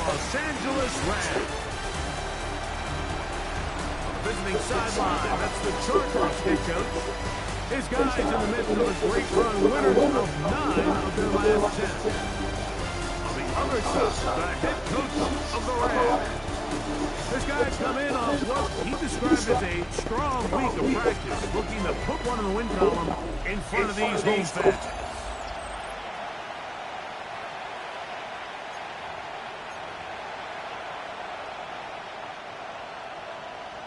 Los Angeles Rams. Visiting sideline, that's the Chargers head coach. His guys in the midst of a great run, winners of 9 of their last 10. On the other side, the head coach of the Rams. This guy's come in on what he described as a strong week of practice, looking to put one in the win column in front of these home fans.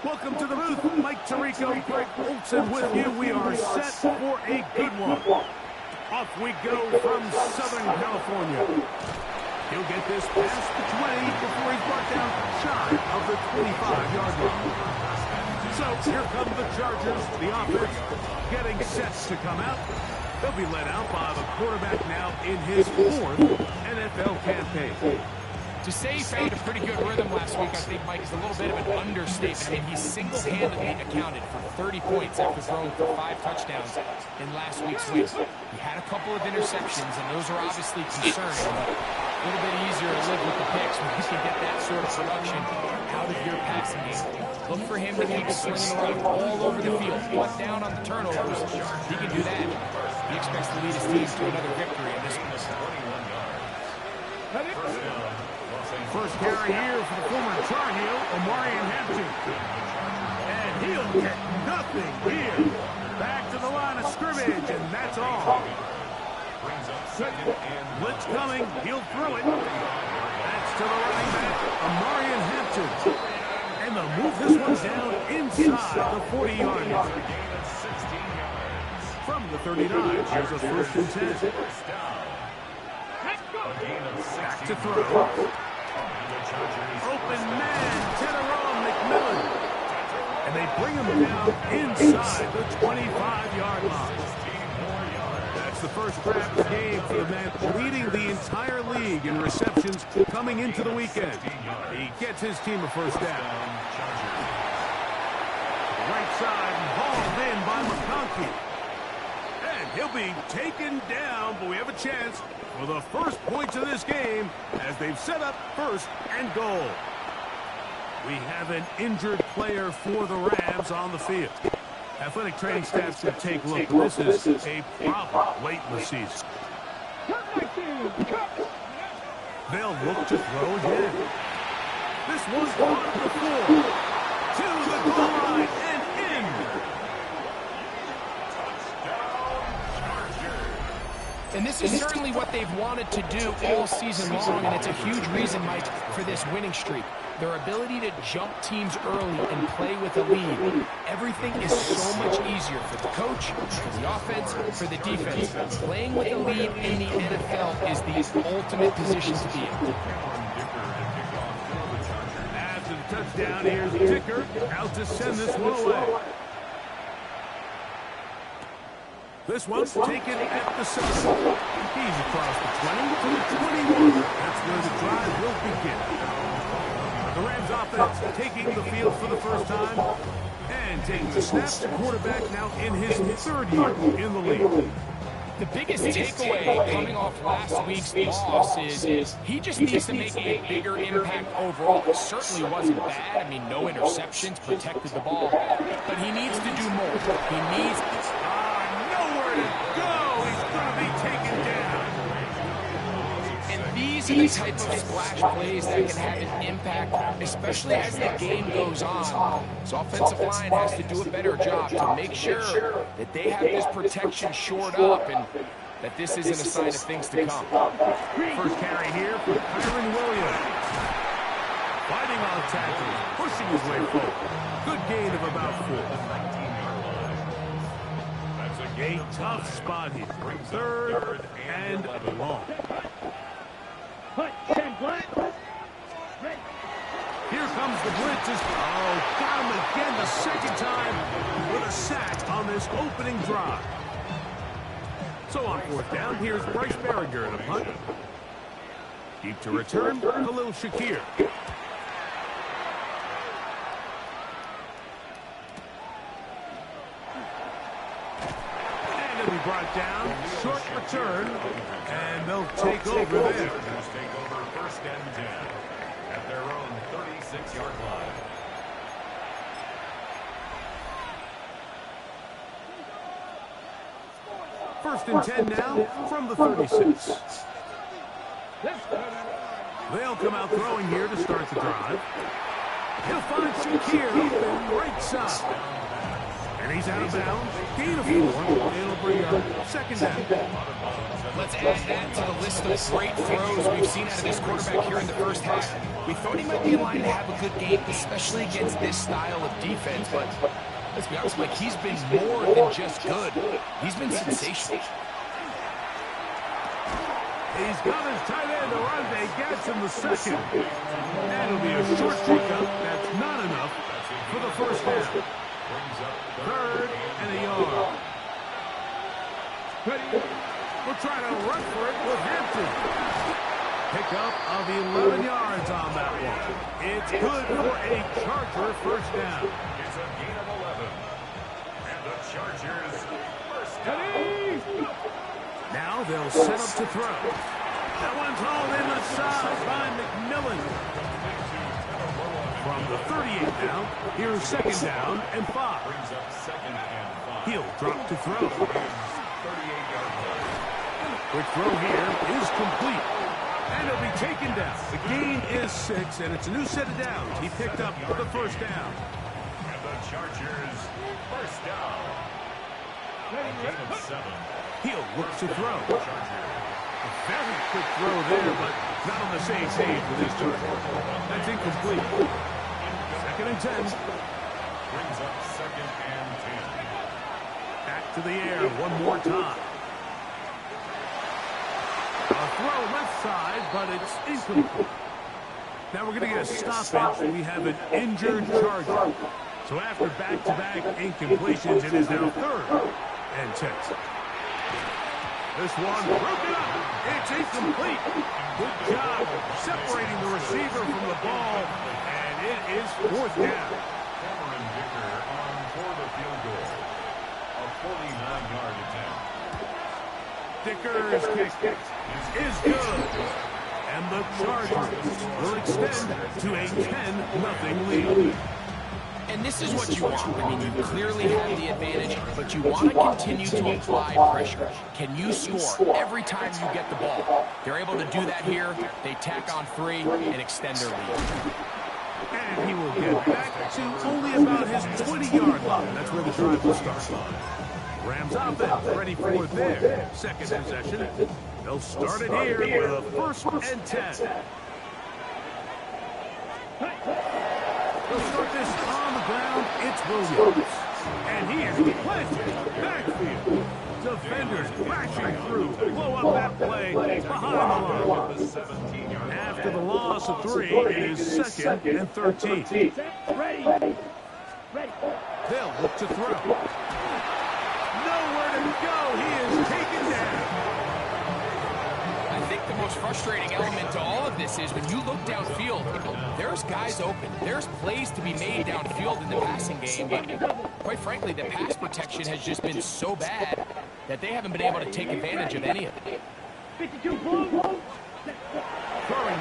Welcome to the booth. Mike Tirico, Greg Olson with you. We are set for a good one. Off we go from Southern California. He'll get this past the 20 before he's brought down shy of the 25-yard line. So here come the Chargers, the offense getting set to come out. They'll be led out by the quarterback now in his 4th NFL campaign. To say he found a pretty good rhythm last week, I think, Mike, is a little bit of an understatement. I mean, he single-handedly accounted for 30 points after throwing for 5 touchdowns in last week's win. He had a couple of interceptions, and those are obviously concerning, but a little bit easier to live with the picks when you can get that sort of production out of your passing game. Look for him to keep swinging the rock all over the field. Cut down on the turnovers. He can do that. He expects to lead his team to another victory in this one. First carry here for the former Tar Heel, Omarion Hampton. And he'll get nothing here. Back to the line of scrimmage, and that's all. Blitz coming, he'll throw it. That's to the running back, Omarion Hampton. And they'll move this one down inside the 40-yard line. From the 39, here's a 1st and 10. Back to throw. Open man, Teneron McMillan. And they bring him down inside the 25-yard line. That's the first grab of the game for the man leading the entire league in receptions coming into the weekend. He gets his team a first down. Right side, hauled in by McConkey. And he'll be taken down, but we have a chance for the first points of this game as they've set up 1st and goal. We have an injured player for the Rams on the field. Athletic training staff should take a look. This is a problem late in the season. They'll look to throw again. This one's on the floor. To the goal line and in. And this is certainly what they've wanted to do all season long, and it's a huge reason, Mike, for this winning streak. Their ability to jump teams early and play with a lead. Everything is so much easier for the coach, for the offense, for the defense. Playing with a lead in the NFL is the ultimate position to be in. After the touchdown, here's the ticker out to send this one away. This one's taken at the 7. He's across the 20 to the 21. That's where the drive will begin. The Rams offense taking the field for the first time and taking the snap. The quarterback now in his 3rd year in the league. The biggest takeaway coming off last week's loss is he just needs to make a bigger impact overall. It certainly wasn't bad. I mean, no interceptions, protected the ball. But he needs to do more. He needs nowhere to go. He's going to be taken down. And these are the type of splash plays that can have an impact, especially as the game goes on. So offensive line has to do a better job to make sure that they have this protection shored up and that this isn't a sign of things to come. First carry here for Kyron Williams. Fighting on tackles, pushing his way forward. Good gain of about 4. A tough spot here. 3rd and long. Here comes the blitzes. Oh, got him again the 2nd time with a sack on this opening drive. So on 4th down, here's Bryce Berringer in a punt. Deep to return, Khalil Shakir. Be brought down, short return, and they'll take over there. their own 36-yard line. First and 10 now from the 36. They'll come out throwing here to start the drive. He'll find Shakir open right side. And he's out of bounds. Gain of 4. It'll bring up second down. Let's add that to the list of great throws we've seen out of this quarterback here in the first half. We thought he might be in line to have a good game, especially against this style of defense. But let's be honest, Mike, he's been more than just good. He's been sensational. He's got his tight end, Orande Gadsden the second. That'll be a short pickup. That's not enough for the first down. Third and a yard. We'll try to run for it with Hampton. Pickup of 11 yards on that one. It's good for a Charger first down. It's a gain of 11. And the Chargers first down. Now they'll set up to throw. That one's hauled in the side by McMillan. From the 38 now, here's second down and 5. Brings up second and 5. He'll drop to throw. 38-yard line. Quick throw here is complete. And it'll be taken down. The gain is 6, and it's a new set of downs. He picked up the first down. And the Chargers first down. A gain of 7. He'll look to throw. Chargers. A very quick throw there, but not on the same page with his Charger. That's incomplete. Second and 10. Brings up second and 10. Back to the air one more time. A throw left side, but it's incomplete. Now we're going to get a stoppage. We have an injured Charger. So after back-to-back incompletions, it is now third and 10. This one broken up. It's incomplete. Good job separating the receiver from the ball, and it is fourth down. Cameron Dicker on for the field goal. A 49-yard attempt. Dicker's kick is good. And the Chargers will extend to a 10-0 lead. And this is what you want. I mean, you clearly have the advantage, but you want to continue to apply pressure. Can you score every time you get the ball? They're able to do that here. They tack on 3 and extend their lead. And he will get back to only about his 20-yard line. That's where the drive will start. Rams offense ready for their second possession. They'll start it here with a first and 10. They'll start this on the ground. It's Williams. And he is planted backfield. Defenders crashing through. Blow up that play behind the line. After the loss of 3, it is second and 13. They'll look to throw. Nowhere to go. He is taken down. I think the most frustrating element to all of this is when you look downfield, there's guys open. There's plays to be made downfield in the passing game, but quite frankly, the pass protection has just been so bad that they haven't been able to take advantage of any of it. Throwing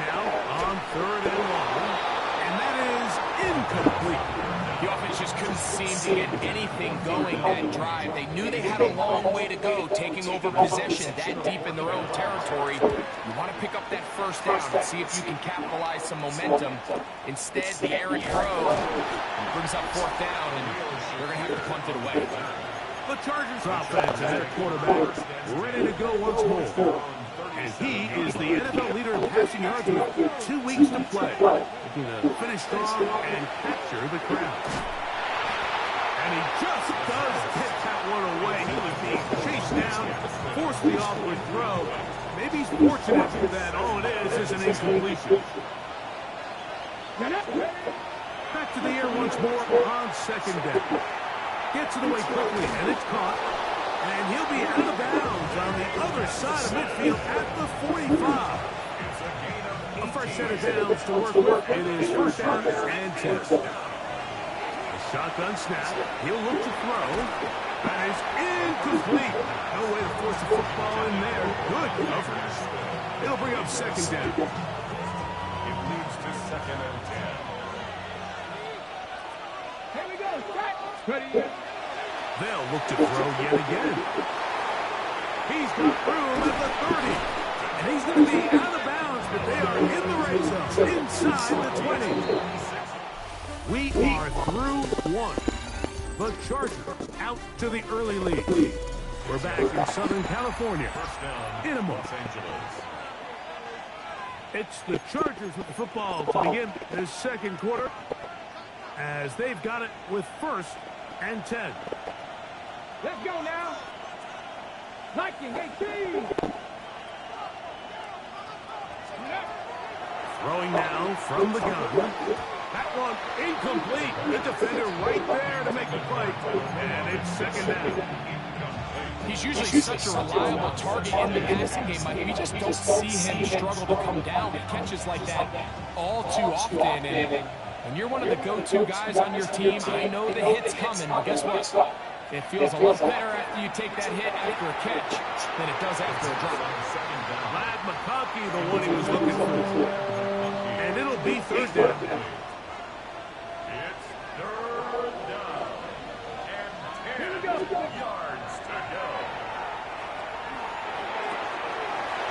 now on 3rd and 1, and that is incomplete. The offense just couldn't seem to get anything going that drive. They knew they had a long way to go, taking over possession that deep in their own territory. You want to pick up that first down and see if you can capitalize some momentum. Instead, the errant throw brings up 4th down, and they're going to have to punt it away. The Chargers offense and their quarterback ready to go once more. And he is the NFL leader in passing yards with 2 weeks to play. Looking to finish strong and capture the crowd. And he just does hit that one away. He was being chased down, forced the awkward throw. Maybe he's fortunate that all it is an incompletion. Back to the air once more on second down. Gets it away quickly, and it's caught. And he'll be out of bounds on the other side of midfield at the 45. A fresh set of downs to work with. It is first down and 10. A shotgun snap. He'll look to throw. That is incomplete. No way to force the football in there. Good coverage. It'll bring up second down. It leads to second and 10. Here we go. Set. Ready. They'll look to throw yet again. He's got room at the 30. And he's going to be out of bounds, but they are in the red zone, inside the 20. We are through one. The Chargers out to the early lead. We're back in Southern California. First down, In a moment. Los Angeles. It's the Chargers with the football to begin this second quarter as they've got it with 1st and 10. Let's go now. Liking 18. Throwing now from the gun. That one incomplete. The defender right there to make the play. And it's second down. He's usually such a reliable target in the passing game, Mike. You just don't see him struggle to come down with catches like that all too often. And when you're one of the go-to guys on your team, I know the hit's coming, but guess what? It feels a lot better after you take that hit after a catch than it does after a drop. Vlad McConkey, the one he was looking for. And it'll be 3rd down. It's 3rd down. And 10 yards to go.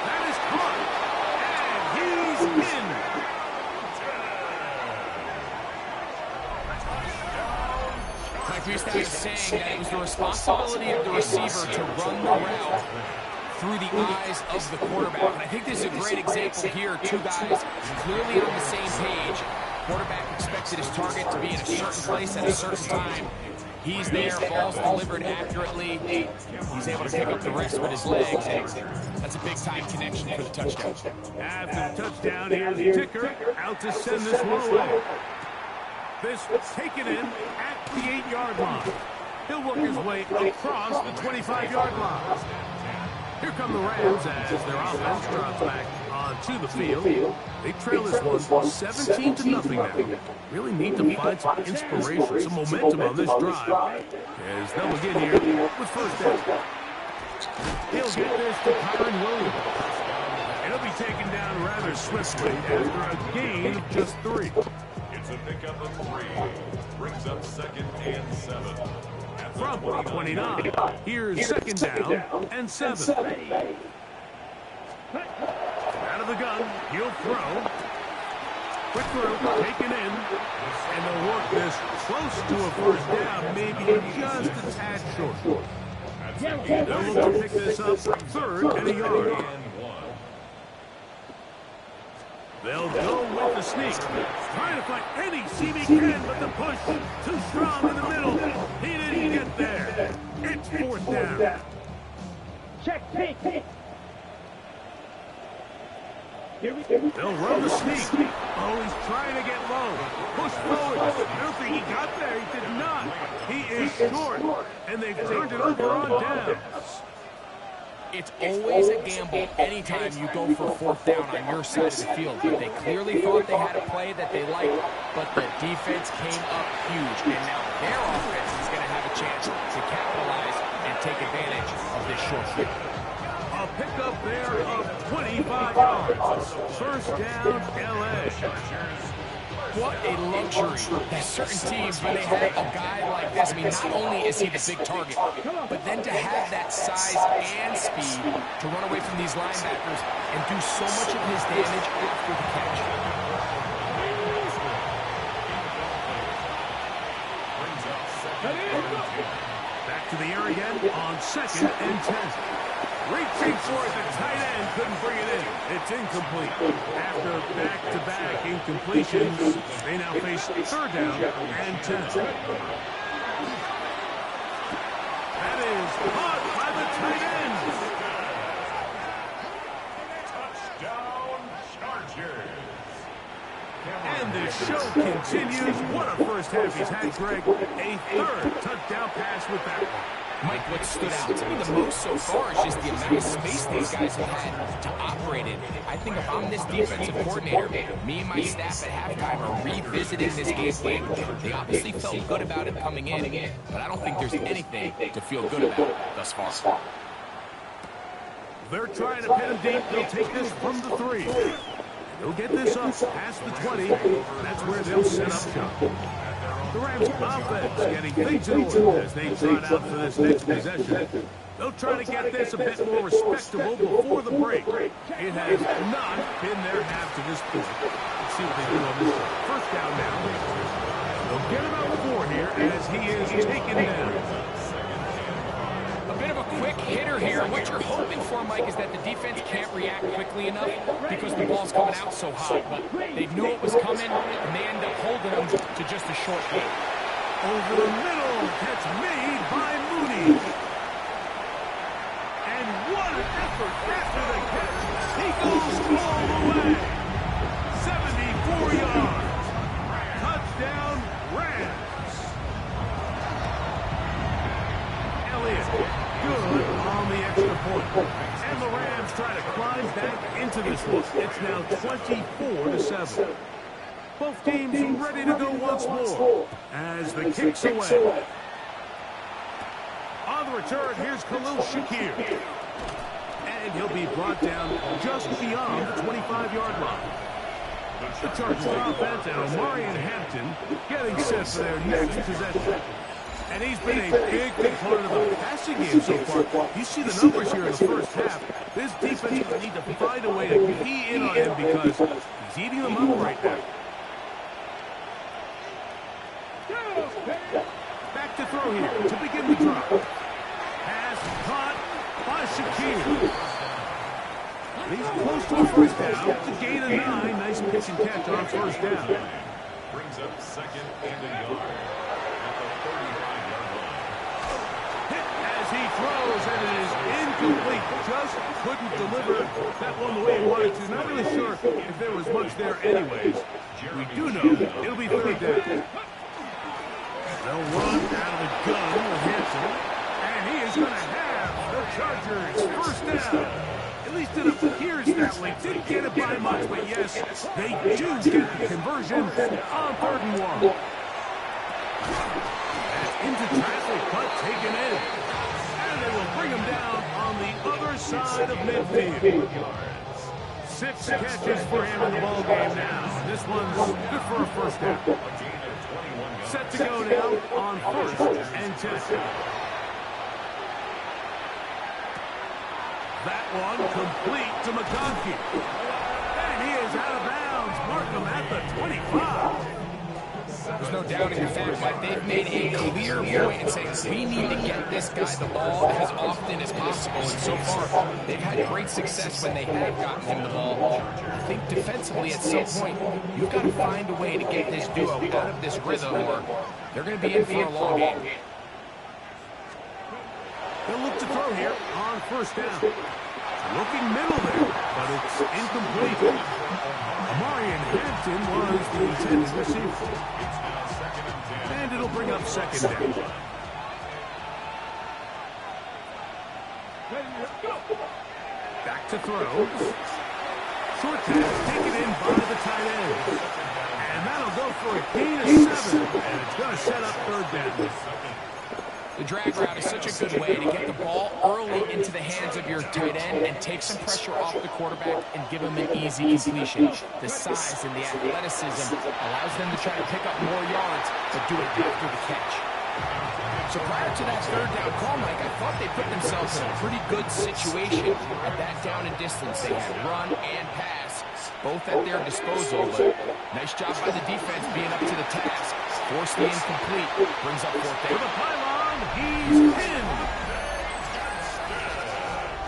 That is caught. And he's in. Like we used to have a saying that it was the responsibility of the receiver to run the route through the eyes of the quarterback. And I think this is a great example here. Two guys clearly on the same page. Quarterback expected his target to be in a certain place at a certain time. He's there, ball's delivered accurately. He's able to pick up the rest with his legs. And that's a big-time connection for the touchdown. After the touchdown, here's the ticker out to send this one away. This taken in at the 8-yard line. He'll work his way across the 25-yard line. Here come the Rams as their offense drops back onto the field. They trail this one 17-0 now. Really need to find some inspiration, some momentum on this drive as they'll begin here with 1st down. He'll get this to Kyron Williams. And he'll be taken down rather swiftly after a gain of just 3. It's a pickup of 3. Brings up 2nd and 7. From 29, here's 2nd down and 7. Out of the gun, he'll throw. Quick throw, taken in. And they'll work this close to a 1st down, maybe just a tad short. They'll look to pick this up 3rd and a yard. They'll go with the sneak. Trying to find any seam he can, but the push too strong in the middle. He didn't get there. It's 4th down. Check, take. They'll run the sneak. Oh, he's trying to get low. Push forward. I don't think he got there. He did not. He is short. And they've turned it over on downs. It's always a gamble anytime you go for 4th down on your side of the field. They clearly thought they had a play that they liked, but the defense came up huge. And now their offense is going to have a chance to capitalize and take advantage of this short field. A pickup there of 25 yards. 1st down, L.A. What a luxury that certain teams, when they have a guy like this, I mean, not only is he the big target, but then to have that size and speed to run away from these linebackers and do so much of his damage after the catch. Back to the air again on 2nd and 10. Reaching for it, the tight end couldn't bring it in. It's incomplete. After back-to-back incompletions, they now face 3rd down and 10. That is caught by the tight end. Touchdown, Chargers. And the show continues. What a first half he's had, Greg. A 3rd touchdown pass with that one. Mike, what stood out to me the most so far is just the amount of space these guys have had to operate in. I think if I'm this defensive coordinator, me and my staff at halftime are revisiting this game plan. They obviously felt good about it coming in, but I don't think there's anything to feel good about thus far. They're trying to pin him deep. They'll take this from the 3. He'll get this up past the 20. That's where they'll set up shop. The Rams offense getting things in order as they trot out for this next possession. They'll try to get this a bit more respectable before the break. It has not been their half to this point. Let's see what they do on this one. First down now. They'll get about 4 here as he is taken down. A bit of a quick hitter here. What you're hoping for, Mike, is that the defense can't react quickly enough because the ball's coming out so hot. But they knew it was coming, and they end up holding them to just a short gain. Over the middle, catch made by Mooney. And what an effort after the catch. He goes all the way. 74 yards. Touchdown, Rams. Elliott, good on the extra point. And the Rams try to climb back into this one. It's now 24-7. Both teams ready to go once more as the kick's away. On the return, here's Khalil Shakir. And he'll be brought down just beyond the 25-yard line. The Chargers offense and Omarion Hampton getting set for their next possession. And he's been a big part of the passing game so far. You see the numbers here in the first half. This defense will need to find a way to key in on him because he's eating them up right now. Back to throw here to begin the drop. Pass caught by Shakir. He's close to a first down. It's a gain of 9. Nice pitch and catch on first down. Brings up 2nd and a yard at the 35-yard line. Hit as he throws, and it is incomplete. Just couldn't deliver that one the way he wanted to. Not really sure if there was much there anyways. We do know it'll be third down. They'll run out of the gun with Hampton, and he is going to have the Chargers first down. At least it appears that way. Didn't get it by much, but yes, they do get the conversion on 3rd and 1. And into traffic, but taken in. And they will bring him down on the other side of midfield. 6 catches for him in the ball game now. This one's good for a first down. Set to go now on 1st and 10. That one complete to McConkey. And he is out of bounds. Mark him at the 25. There's no doubting the fact that they've made a clear point in saying we need to get this guy the ball as often as possible. And so far, they've had great success when they have gotten him the ball. I think defensively at some point, you've got to find a way to get this duo out of this rhythm or they're going to be in for a long game. They'll look to throw here on first down. Looking middle there, but it's incomplete. Omarion Hampton was the intended receiver. And it'll bring up 2nd down. Back to throw. Short pass taken in by the tight end. And that'll go for a gain of 7. And it's going to set up 3rd down. The drag route is such a good way to get the ball early into the hands of your tight end and take some pressure off the quarterback and give him an easy completion. The size and the athleticism allows them to try to pick up more yards, but do it after the catch. So prior to that 3rd down call, Mike, I thought they put themselves in a pretty good situation at that down and distance. They had run and pass, both at their disposal, but nice job by the defense being up to the task. Forced the incomplete, brings up 4th down. For the pylon, he's pinned.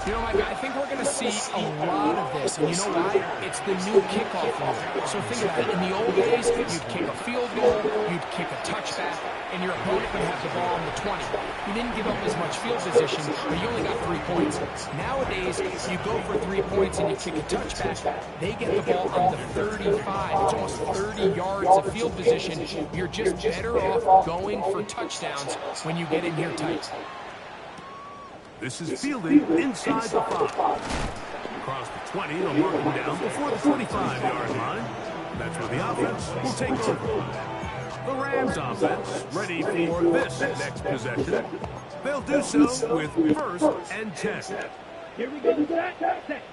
You know, Mike, I think we're going to see a lot of this, and you know why? It's the new kickoff rule. So think about it. In the old days, you'd kick a field goal, you'd kick a touchback, and your opponent would have the ball on the 20. You didn't give up as much field position, but you only got 3 points. Nowadays, you go for 3 points and you kick a touchback, they get the ball on the 35. It's almost 30 yards of field position. You're just better off going for touchdowns when you get in here tight. This is fielding inside the 5. Across the 20, they'll mark him down before the 25-yard line. That's where the offense will take over. The Rams offense ready for this next possession. They'll do so with 1st and 10. Here we go.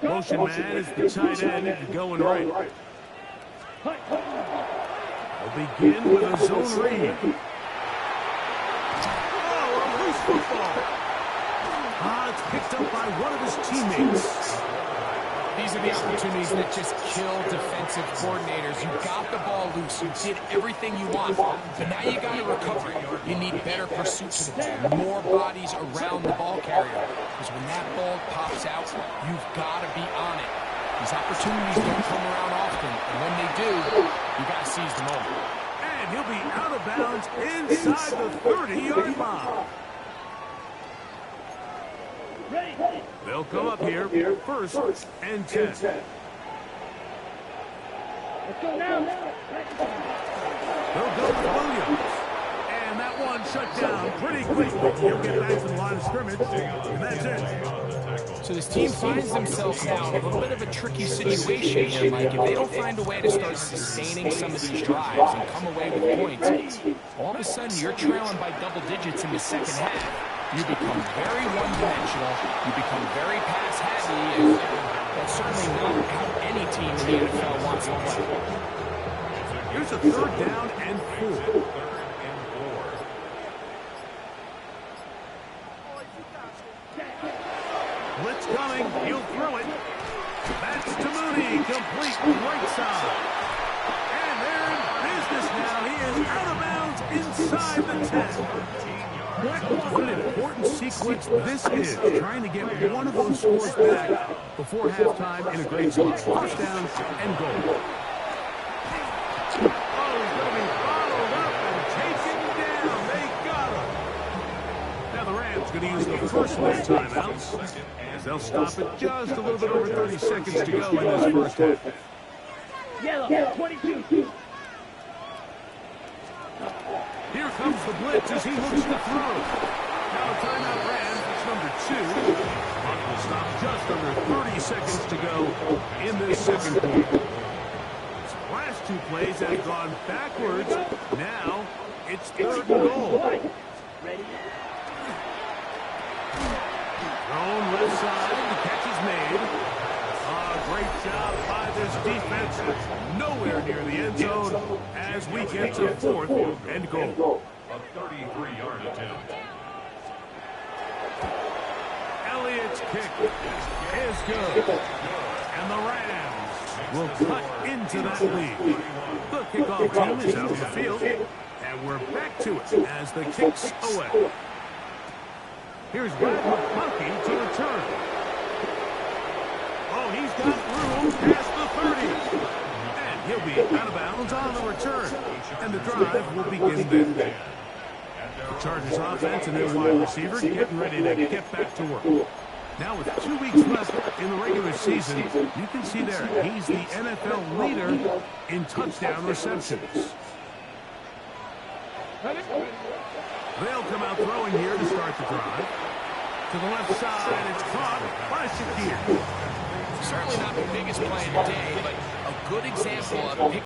Motion man is the tight end going right. They'll begin with a zone read. Oh, a loose football. It's picked up by one of his teammates. These are the opportunities that just kill defensive coordinators. You got the ball loose. You did everything you want. But now you got to recover it. You need better pursuit to the ball. More bodies around the ball carrier. Because when that ball pops out, you've got to be on it. These opportunities don't come around often. And when they do, you got to seize the moment. And he'll be out of bounds inside the 30-yard line. They'll come up here, first and 10. Let's go now. They'll go with Williams. And that one shut down pretty quickly. He'll get back to the line of scrimmage, and that's it. So this team finds themselves now in a little bit of a tricky situation here, Mike. If they don't find a way to start sustaining some of these drives and come away with points, all of a sudden you're trailing by double digits in the second half. You become very one-dimensional. You become very pass-heavy, and that's certainly not how any team in the NFL wants to play. Here's a third down and 4. Blitz coming. He'll throw it. That's to Mooney. Complete right side. And they're in business now. He is out of bounds inside the 10. What an important sequence this is, trying to get one of those scores back before halftime in a great spot. First down and goal. Oh, he's going to be followed up and taken down. They got him. Now the Rams going to use the first of their timeouts, as they'll stop it just a little bit over 30 seconds to go in this first half. Yellow, 22. Here comes the blitz as he looks to throw. Now a timeout Rams, it's number 2. Clock will stop just under 30 seconds to go in this second quarter. These last 2 plays have gone backwards. Now it's third and goal. Thrown left side, the catch is made. Great job by this defense. Nowhere near the end zone as we get to fourth and goal. A 33-yard attempt. Elliott's kick is good. And the Rams will cut into that lead. The kickoff team is out of the field. And we're back to it as the kick's away. Here's Brad McConkey to return. Oh, he's got room past the 30. And he'll be out of bounds on the return. And the drive will begin then. The Chargers offense and their wide receiver getting ready to get back to work. Now with 2 weeks left in the regular season, you can see there, he's the NFL leader in touchdown receptions. They'll come out throwing here to start the drive. To the left side, it's caught by Shakir. Certainly not the biggest play of the day, but a good example of